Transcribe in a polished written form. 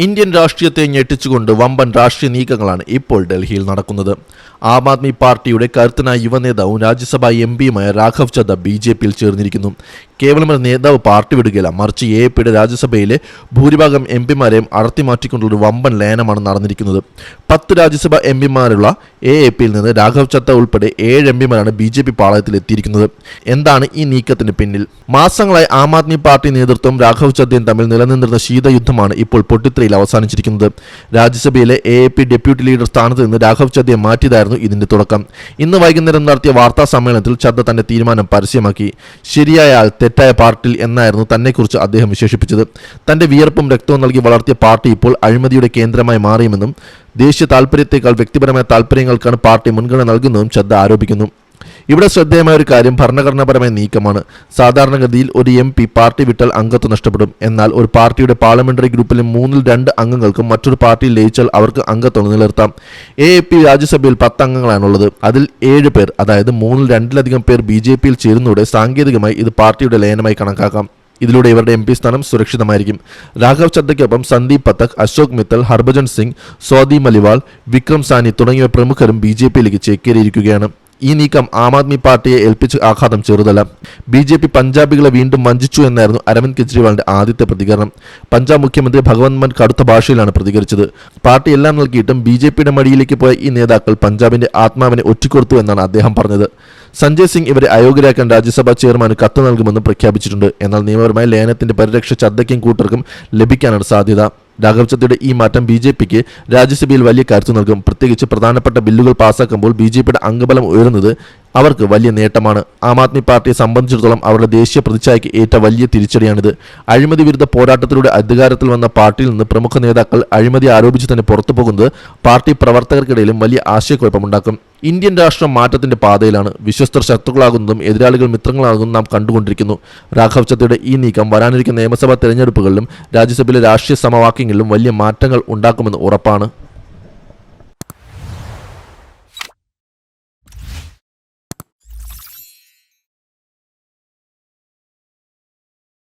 Indian രാഷ്ട്രീയത്തെ ഞെട്ടിച്ചുകൊണ്ട് വമ്പൻ രാഷ്ട്രീയ നീക്കങ്ങളാണ് ഇപ്പോൾ ഡൽഹിയിൽ നടക്കുന്നത്. ആം ആദ്മി പാർട്ടിയുടെ കരുത്തനായ യുവനേതാവും രാജ്യസഭാ എംപിയുമായ രാഘവ് ചദ്ദ ബിജെപിയിൽ ചേർന്നിരിക്കുന്നു. കേവലം ഒരു നേതാവ് പാർട്ടി വിടുകയില്ല, മറിച്ച് എപിയുടെ രാജ്യസഭയിലെ ഭൂരിഭാഗം എംപിമാരെയും അടർത്തിമാറ്റിക്കൊണ്ടുള്ള ഒരു വമ്പൻ ലയനമാണ് നടന്നിരിക്കുന്നത്. 10 രാജ്യസഭാ എംപിമാരുള്ള എപിയിൽ നിന്ന് രാഘവ് ചദ്ദ ഉൾപ്പെടെ 7 എംപിമാരാണ് ബിജെപി പാളയത്തിൽ എത്തിയിരിക്കുന്നത്. എന്താണ് ഈ നീക്കത്തിന് പിന്നിൽ? മാസങ്ങളായി ആം ആദ്മി പാർട്ടി നേതൃത്വം രാഘവ് ചദ്ദയും തമ്മിൽ നിലനിന്നിരുന്ന ശീതയുദ്ധമാണ് ഇപ്പോൾ പൊട്ടിത്തെറിയിൽ അവസാനിച്ചിരിക്കുന്നത്. രാജ്യസഭയിലെ എപി ഡെപ്യൂട്ടി ലീഡർ സ്ഥാനത്ത് നിന്ന് രാഘവ് ചദ്ദയെ മാറ്റിയതായിരുന്നു ഇതിന്റെ തുടക്കം. ഇന്ന് വൈകുന്നേരം നടത്തിയ വാർത്താ സമ്മേളനത്തിൽ ചദ്ദ തന്റെ തീരുമാനം പരസ്യമാക്കി. ശരിയായ ആൾ തെറ്റായ പാർട്ടിയിൽ എന്നായിരുന്നു തന്നെക്കുറിച്ച് അദ്ദേഹം വിശേഷിപ്പിച്ചത്. തന്റെ വിയർപ്പും രക്തവും നൽകി വളർത്തിയ പാർട്ടി ഇപ്പോൾ അഴിമതിയുടെ കേന്ദ്രമായി മാറിയുമെന്നും ദേശീയ താൽപര്യത്തെക്കാൾ വ്യക്തിപരമായ താൽപര്യങ്ങൾക്കാണ് പാർട്ടി മുൻഗണന നൽകുന്നതും ചദ്ദ ആരോപിക്കുന്നു. ഇവിടെ ശ്രദ്ധേയമായ ഒരു കാര്യം ഭരണഘടനാപരമായ നീക്കമാണ്. സാധാരണഗതിയിൽ ഒരു MP പാർട്ടി വിട്ടാൽ അംഗത്വം നഷ്ടപ്പെടും. എന്നാൽ ഒരു പാർട്ടിയുടെ പാർലമെന്ററി ഗ്രൂപ്പിലെ 3-2 അംഗങ്ങൾക്കും മറ്റൊരു പാർട്ടിയിൽ ലയിച്ചാൽ അവർക്ക് അംഗത്വം നിലനിർത്താം. AAP രാജ്യസഭയിൽ 10 അംഗങ്ങളാണുള്ളത്. അതിൽ 7 പേർ, അതായത് 3-2-ലധികം പേർ BJPയിൽ ചേരുന്നതോടെ സാങ്കേതികമായി ഇത് പാർട്ടിയുടെ ലയനമായി കണക്കാക്കാം. ഇതിലൂടെ ഇവരുടെ MP സ്ഥാനം സുരക്ഷിതമായിരിക്കും. രാഘവ് ചദ്ദയ്ക്കൊപ്പം സന്ദീപ് പഥക്, അശോക് മിത്തൽ, ഹർഭജൻ സിംഗ്, സ്വാതി മലിവാൾ, വിക്രം സാനി തുടങ്ങിയ പ്രമുഖരും BJPയിലേക്ക് ചേക്കേറിയിരിക്കുകയാണ്. ഈ നീക്കം ആം ആദ്മി പാർട്ടിയെ ഏൽപ്പിച്ച ആഘാതം ചെറുതല്ല. BJP പഞ്ചാബികളെ വീണ്ടും വഞ്ചിച്ചു എന്നായിരുന്നു അരവിന്ദ് കെജ്രിവാളിന്റെ ആദ്യത്തെ പ്രതികരണം. പഞ്ചാബ് മുഖ്യമന്ത്രി ഭഗവന്ത് മാൻ കടുത്ത ഭാഷയിലാണ് പ്രതികരിച്ചത്. പാർട്ടി എല്ലാം നൽകിയിട്ടും BJPയുടെ മടിയിലേക്ക് പോയ ഈ നേതാക്കൾ പഞ്ചാബിന്റെ ആത്മാവിനെ ഒറ്റിക്കൊടുത്തു എന്നാണ് അദ്ദേഹം പറഞ്ഞത്. സഞ്ജയ് സിംഗ് ഇവരെ അയോഗ്യരാക്കാൻ രാജ്യസഭാ ചെയർമാന് കത്ത് നൽകുമെന്നും പ്രഖ്യാപിച്ചിട്ടുണ്ട്. എന്നാൽ നിയമപരമായ ലയനത്തിന്റെ പരിരക്ഷ ചദ്ദയ്ക്കും കൂട്ടർക്കും ലഭിക്കാനാണ് സാധ്യത. രാഘവ് ചദ്ദയുടെ ഈ മാറ്റം BJPക്ക് രാജ്യസഭയിൽ വലിയ കരുത്തു നൽകും. പ്രത്യേകിച്ച് പ്രധാനപ്പെട്ട ബില്ലുകൾ പാസാക്കുമ്പോൾ BJPയുടെ അംഗബലം ഉയരുന്നത് അവർക്ക് വലിയ നേട്ടമാണ്. ആം ആദ്മി പാർട്ടിയെ സംബന്ധിച്ചിടത്തോളം അവരുടെ ദേശീയ പ്രതിച്ഛായയ്ക്ക് ഏറ്റ വലിയ തിരിച്ചടിയാണിത്. അഴിമതി വിരുദ്ധ പോരാട്ടത്തിലൂടെ അധികാരത്തിൽ വന്ന പാർട്ടിയിൽ നിന്ന് പ്രമുഖ നേതാക്കൾ അഴിമതി ആരോപിച്ച് തന്നെ പുറത്തു പോകുന്നത് പാർട്ടി പ്രവർത്തകർക്കിടയിലും വലിയ ആശയക്കുഴപ്പമുണ്ടാക്കും. ഇന്ത്യൻ രാഷ്ട്രം മാറ്റത്തിന്റെ പാതയിലാണ്. വിശ്വസ്തർ ശത്രുക്കളാകുന്നതും എതിരാളികൾ മിത്രങ്ങളാകുന്നതും നാം കണ്ടുകൊണ്ടിരിക്കുന്നു. രാഘവ് ചദ്ദയുടെ ഈ നീക്കം വരാനിരിക്കുന്ന നിയമസഭാ തെരഞ്ഞെടുപ്പുകളിലും രാജ്യസഭയിലെ രാഷ്ട്രീയ സമവാക്യങ്ങളിലും വലിയ മാറ്റങ്ങൾ ഉണ്ടാക്കുമെന്ന് ഉറപ്പാണ്.